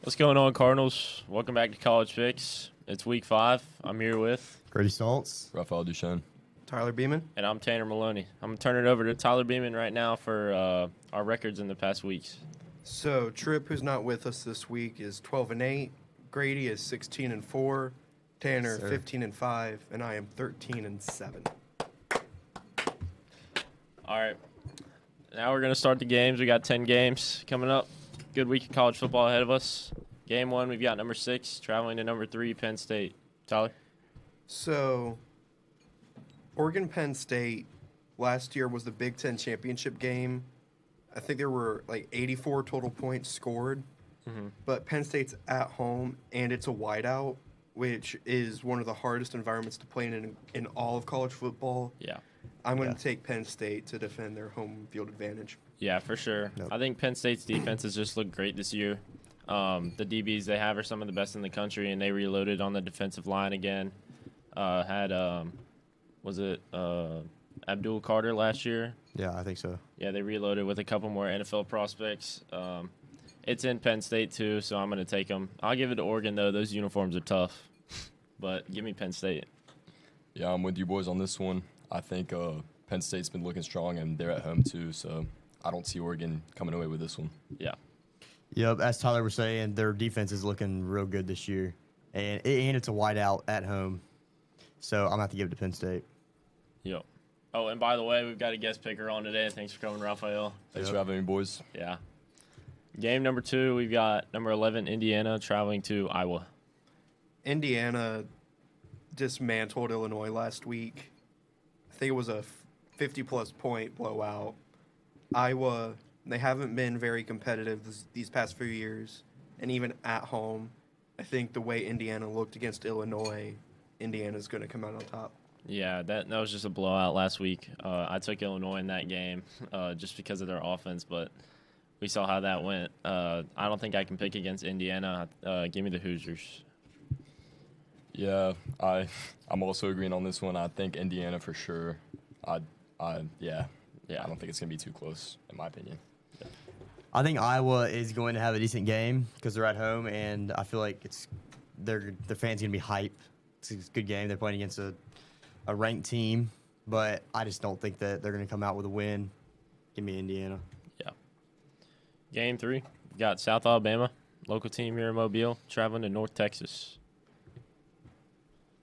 What's going on, Cardinals? Welcome back to College Picks. It's week 5. I'm here with Grady Saltz. Raphael Duchesne. Tyler Beaman. and I'm Tanner Maloney. I'm going to turn it over to Tyler Beaman right now for our records in the past weeks. So Tripp, who's not with us this week, is 12-8. Grady is 16-4. Tanner Yes, sir. 15-5, and I am 13-7. All right. Now we're going to start the games. We got 10 games coming up. Good week of college football ahead of us. Game 1, we've got number 6 traveling to number 3, Penn State. Tyler? So Oregon-Penn State last year was the Big Ten championship game. I think there were like 84 total points scored. But Penn State's at home, and it's a whiteout, which is one of the hardest environments to play in all of college football. Yeah. I'm going to take Penn State to defend their home field advantage. Yeah, for sure. Yep. I think Penn State's defense has just looked great this year. The DBs they have are some of the best in the country, and they reloaded on the defensive line again. Abdul Carter last year? Yeah, I think so. Yeah, they reloaded with a couple more NFL prospects. It's in Penn State, too, so I'm going to take them. I'll give it to Oregon, though. Those uniforms are tough. But give me Penn State. Yeah, I'm with you boys on this one. I think Penn State's been looking strong, and they're at home too, so I don't see Oregon coming away with this one. Yeah. Yep, as Tyler was saying, their defense is looking real good this year. And it's a whiteout at home. So I'm going to have to give it to Penn State. Yep. Oh, and by the way, we've got a guest picker on today. Thanks for coming, Raphael. Thanks Yep. for having me, boys. Yeah. Game number 2, we've got number 11, Indiana, traveling to Iowa. Indiana dismantled Illinois last week. I think it was a 50-plus point blowout. Iowa, they haven't been very competitive these past few years, and even at home, I think the way Indiana looked against Illinois, Indiana's going to come out on top. Yeah, that was just a blowout last week. I took Illinois in that game just because of their offense, but we saw how that went. I don't think I can pick against Indiana. Give me the Hoosiers. Yeah, I'm also agreeing on this one. I think Indiana for sure. I don't think it's gonna be too close, in my opinion. I think Iowa is going to have a decent game because they're at home, and I feel like their fans going to be hype. It's a good game. They're playing against a ranked team, but I just don't think that they're going to come out with a win. Give me Indiana. Yeah. Game 3, we've got South Alabama, local team here in Mobile, traveling to North Texas.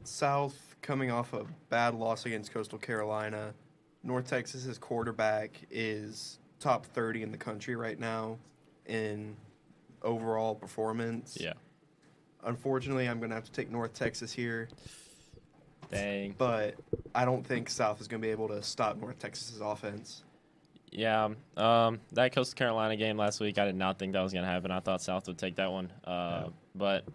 South coming off a bad loss against Coastal Carolina. North Texas's quarterback is top 30 in the country right now in overall performance. Yeah. Unfortunately, I'm going to have to take North Texas here, Dang. but I don't think South is going to be able to stop North Texas's offense. Yeah. That Coastal Carolina game last week, I did not think that was going to happen. I thought South would take that one. But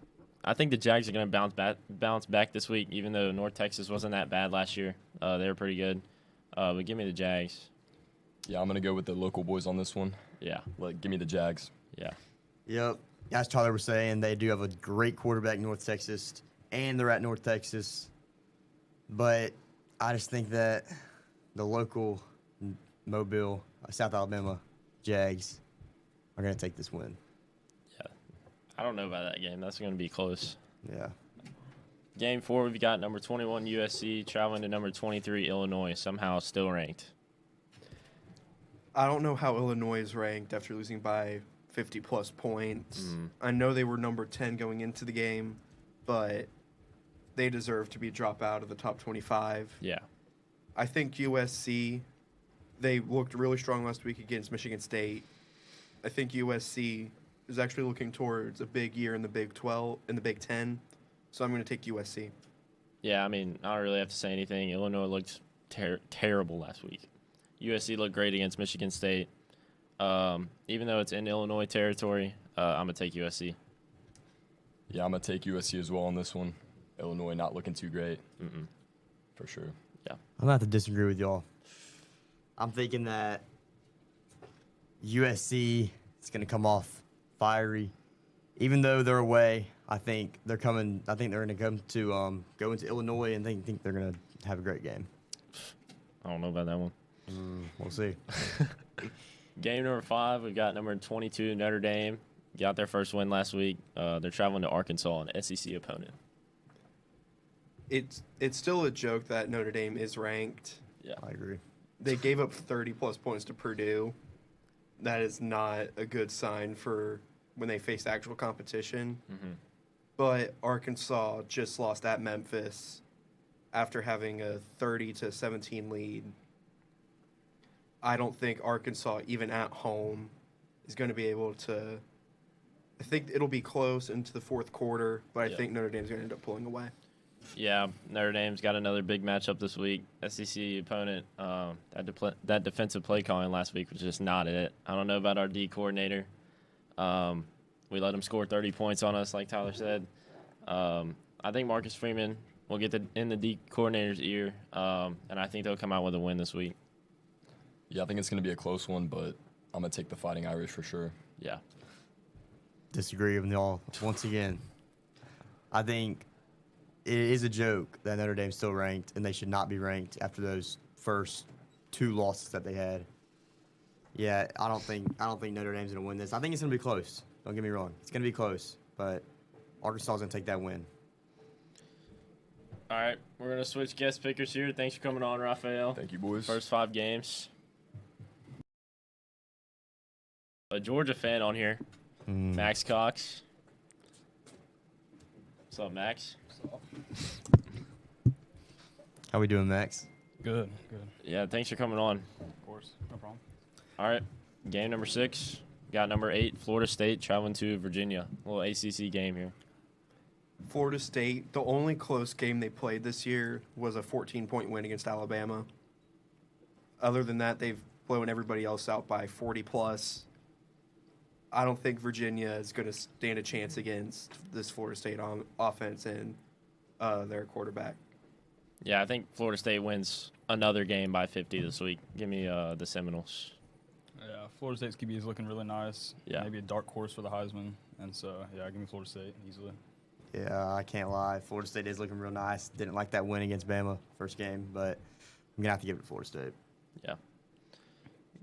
I think the Jags are going to bounce back this week, even though North Texas wasn't that bad last year. They were pretty good. But give me the Jags. Yeah, I'm gonna go with the local boys on this one. Yeah. Give me the Jags. Yeah. Yep. As Tyler was saying, they do have a great quarterback, North Texas, and they're at North Texas. But I just think that the local Mobile, South Alabama Jags are going to take this win. Yeah. I don't know about that game. That's going to be close. Yeah. Game 4, we've got number 21 USC traveling to number 23 Illinois, somehow still ranked. I don't know how Illinois is ranked after losing by 50-plus points. I know they were number 10 going into the game, but they deserve to be dropped out of the top 25. Yeah. I think USC, they looked really strong last week against Michigan State. I think USC is actually looking towards a big year in the Big 12, in the Big 10. So I'm going to take USC. Yeah, I mean, I don't really have to say anything. Illinois looked terrible last week. USC looked great against Michigan State. Even though it's in Illinois territory, I'm going to take USC. Yeah, I'm gonna take USC as well on this one. Illinois not looking too great. For sure. Yeah. I'm going to have to disagree with y'all. I'm thinking that USC is going to come off fiery. Even though they're away, I think they're going to come to go into Illinois and think they're going to have a great game. I don't know about that one. We'll see. Game number 5, we've got number 22 Notre Dame got their first win last week. They're traveling to Arkansas, an SEC opponent. It's still a joke that Notre Dame is ranked. Yeah, I agree. They gave up 30-plus points to Purdue. That is not a good sign for when they face actual competition. Mm-hmm. But Arkansas just lost at Memphis after having a 30-17 lead. I don't think Arkansas, even at home, is going to be able to. I think it'll be close into the fourth quarter, but I think Notre Dame's going to end up pulling away. Yeah, Notre Dame's got another big matchup this week. SEC opponent. That defensive play calling last week was just not it. I don't know about our D coordinator. We let him score 30 points on us, like Tyler said. I think Marcus Freeman will get in the D coordinator's ear, and I think they'll come out with a win this week. Yeah, I think it's going to be a close one, but I'm going to take the Fighting Irish for sure. Yeah. Disagree with y'all once again. I think it is a joke that Notre Dame's still ranked, and they should not be ranked after those first 2 losses that they had. Yeah, I don't think Notre Dame's gonna win this. I think it's gonna be close. Don't get me wrong, it's gonna be close, but Arkansas is gonna take that win. All right, we're gonna switch guest pickers here. Thanks for coming on, Raphael. Thank you, boys. First 5 games. A Georgia fan on here, Max Cox. What's up, Max? How we doing, Max? Good. Yeah, thanks for coming on. Of course, no problem. All right, game number 6. Got number 8, Florida State traveling to Virginia. A little ACC game here. Florida State, the only close game they played this year was a 14-point win against Alabama. Other than that, they've blown everybody else out by 40-plus. I don't think Virginia is going to stand a chance against this Florida State offense and their quarterback. Yeah, I think Florida State wins another game by 50 this week. Give me the Seminoles. Yeah, Florida State's QB is looking really nice. Yeah. Maybe a dark horse for the Heisman. And so, yeah, give me Florida State easily. Yeah, I can't lie. Florida State is looking real nice. Didn't like that win against Bama first game, but I'm gonna have to give it to Florida State. Yeah.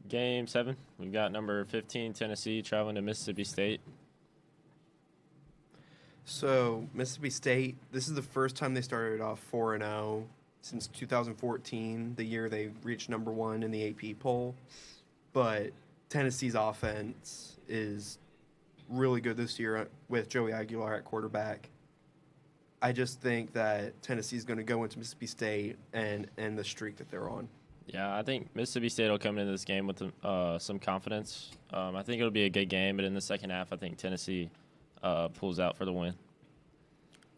Game 7, we've got number 15, Tennessee, traveling to Mississippi State. So, Mississippi State, this is the first time they started off 4-0 since 2014, the year they reached number 1 in the AP poll. But Tennessee's offense is really good this year with Joey Aguilar at quarterback. I just think that Tennessee's going to go into Mississippi State and end the streak that they're on. Yeah, I think Mississippi State will come into this game with some confidence. I think it'll be a good game, but in the second half, I think Tennessee pulls out for the win.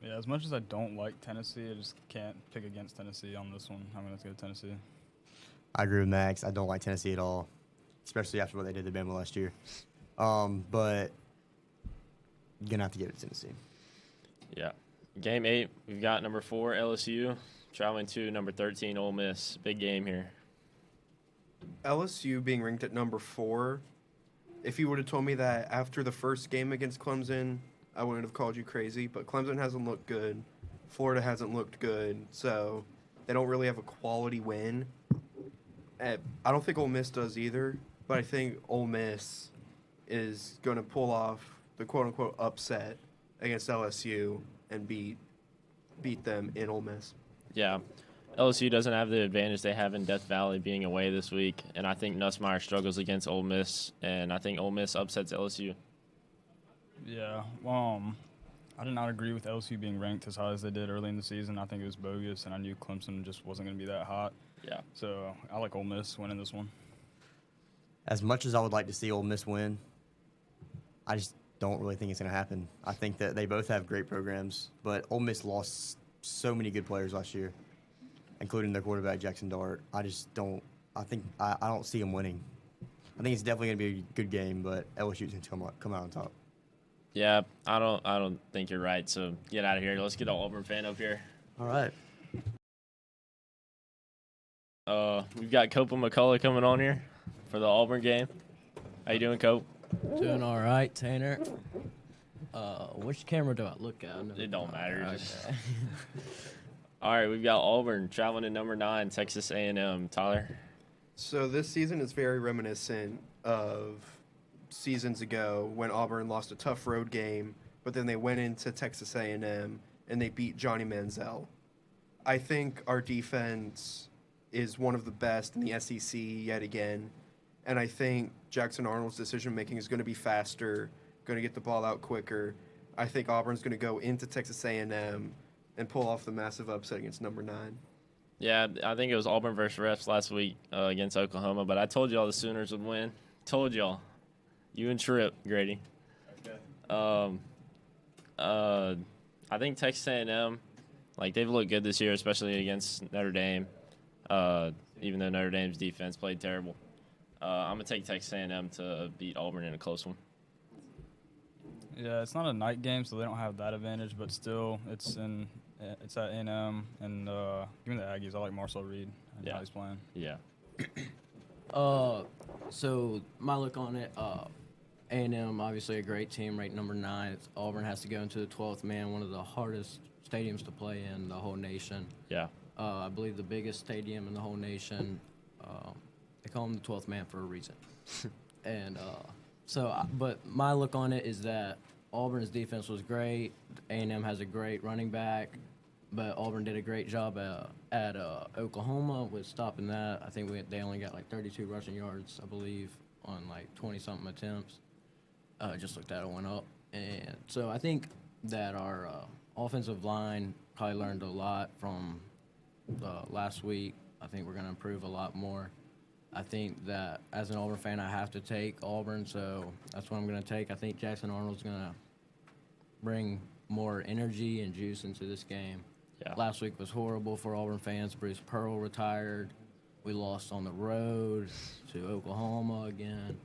Yeah, as much as I don't like Tennessee, I just can't pick against Tennessee on this one. I'm going to go Tennessee. I agree with Max. I don't like Tennessee at all, especially after what they did to Bama last year. But you're going to have to give it to Tennessee. Yeah. Game 8, we've got number 4, LSU, traveling to number 13, Ole Miss. Big game here. LSU being ranked at number 4, if you would have told me that after the first game against Clemson, I wouldn't have called you crazy. But Clemson hasn't looked good. Florida hasn't looked good. So they don't really have a quality win. I don't think Ole Miss does either. But I think Ole Miss is going to pull off the quote-unquote upset against LSU and beat them in Ole Miss. Yeah. LSU doesn't have the advantage they have in Death Valley being away this week, and I think Nussmeier struggles against Ole Miss, and I think Ole Miss upsets LSU. Yeah, I did not agree with LSU being ranked as high as they did early in the season. I think it was bogus, and I knew Clemson just wasn't going to be that hot. Yeah. So I like Ole Miss winning this one. As much as I would like to see Ole Miss win, I just don't really think it's going to happen. I think that they both have great programs, but Ole Miss lost so many good players last year, including their quarterback, Jackson Dart. I just don't – I don't see them winning. I think it's definitely going to be a good game, but LSU's going to come out on top. Yeah, I don't think you're right, so get out of here. Let's get an Auburn fan up here. All right. We've got Cope and McCullough coming on here for the Auburn game. How you doing, Cope? Doing all right, Tanner. Which camera do I look at? It don't matter. Okay. All right, we've got Auburn traveling to number 9, Texas A&M. Tyler? So this season is very reminiscent of seasons ago when Auburn lost a tough road game, but then they went into Texas A&M and they beat Johnny Manziel. I think our defense is one of the best in the SEC yet again, and I think Jackson Arnold's decision-making is going to be faster, going to get the ball out quicker. I think Auburn's going to go into Texas A&M and pull off the massive upset against number 9. Yeah, I think it was Auburn versus refs last week against Oklahoma, but I told y'all the Sooners would win. Told y'all. You and Tripp, Grady. Okay. I think Texas A&M, like, they've looked good this year, especially against Notre Dame, even though Notre Dame's defense played terrible. I'm going to take Texas A&M to beat Auburn in a close one. Yeah, it's not a night game, so they don't have that advantage, but still, it's at A&M, and give me the Aggies. I like Marcel Reed and how he's playing. Yeah. So my look on it, A&M, obviously a great team, ranked number 9. Auburn has to go into the 12th man, one of the hardest stadiums to play in the whole nation. Yeah. I believe the biggest stadium in the whole nation. They call them the 12th man for a reason. And but my look on it is that Auburn's defense was great. A&M has a great running back, but Auburn did a great job at Oklahoma with stopping that. I think they only got like 32 rushing yards, I believe, on like 20-something attempts. Just looked at it, went up. And so I think that our offensive line probably learned a lot from last week. I think we're going to improve a lot more. I think that as an Auburn fan, I have to take Auburn, so that's what I'm going to take. I think Jackson Arnold's going to bring more energy and juice into this game. Yeah. Last week was horrible for Auburn fans. Bruce Pearl retired. We lost on the road to Oklahoma again.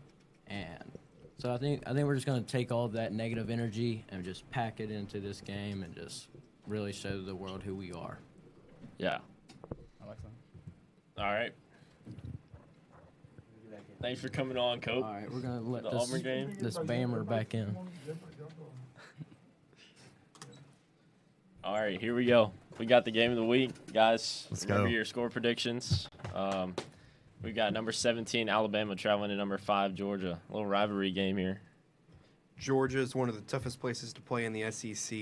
And so I think we're just going to take all of that negative energy and just pack it into this game and just really show the world who we are. Yeah. I like that. All right. Thanks for coming on, Cope. All right, we're going to let The Auburn game? this Bammer back in. All right, here we go. We got the game of the week, guys. Let's Remember go. your score predictions. We got number 17 Alabama traveling to number 5 Georgia. A little rivalry game here. Georgia is one of the toughest places to play in the SEC.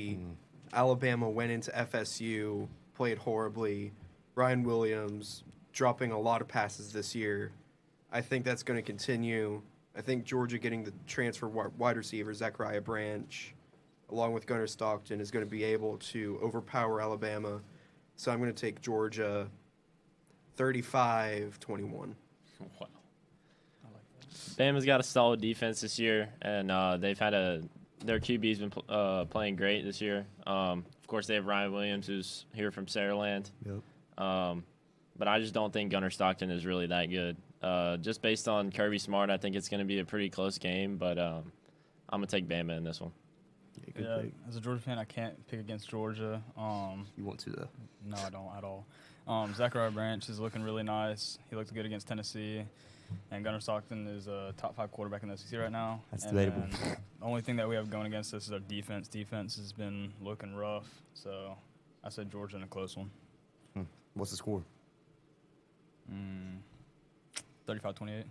Alabama went into FSU, played horribly. Ryan Williams dropping a lot of passes this year. I think that's going to continue. I think Georgia getting the transfer wide receiver, Zachariah Branch, along with Gunnar Stockton, is going to be able to overpower Alabama. So I'm going to take Georgia 35-21. Wow. Bama's got a solid defense this year, and they've had their QB's been playing great this year. Of course, they have Ryan Williams, who's here from Saraland. Yep. But I just don't think Gunnar Stockton is really that good. Just based on Kirby Smart, I think it's going to be a pretty close game, but I'm going to take Bama in this one. Good Yeah, pick. as a Georgia fan, I can't pick against Georgia. You want to, though. No, I don't at all. Zachariah Branch is looking really nice. He looked good against Tennessee. And Gunnar Stockton is a top 5 quarterback in the SEC right now. That's and debatable. then the only thing that we have going against us is our defense. Defense has been looking rough. So I said Georgia in a close one. What's the score? 35-28.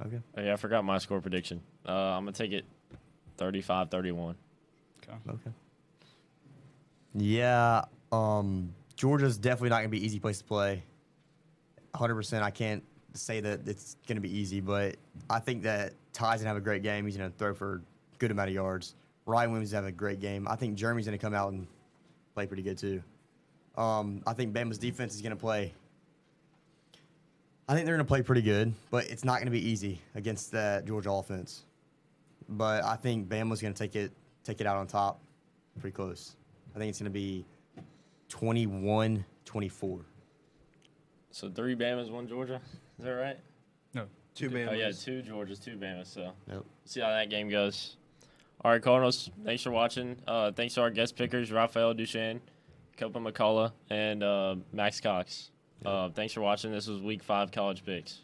Okay. Oh, yeah, I forgot my score prediction. I'm going to take it 35-31. Okay. Yeah, Georgia's definitely not going to be an easy place to play. 100%, I can't say that it's going to be easy, but I think that Ty's going to have a great game. He's going to throw for a good amount of yards. Ryan Williams is going to have a great game. I think Jeremy's going to come out and play pretty good, too. I think Bama's defense is going to play. I think they're going to play pretty good, but it's not going to be easy against that Georgia offense. But I think Bama's going to take it out on top pretty close. I think it's going to be 21-24. So 3 Bamas, 1 Georgia. Is that right? No. 2 Bamas. Oh, yeah, 2 Georgias, 2 Bamas. So Yep. see how that game goes. All right, Cardinals, thanks for watching. Thanks to our guest pickers, Raphael, Duchesne, Copa McCullough, and Max Cox. Thanks for watching. This was Week 5 College Picks.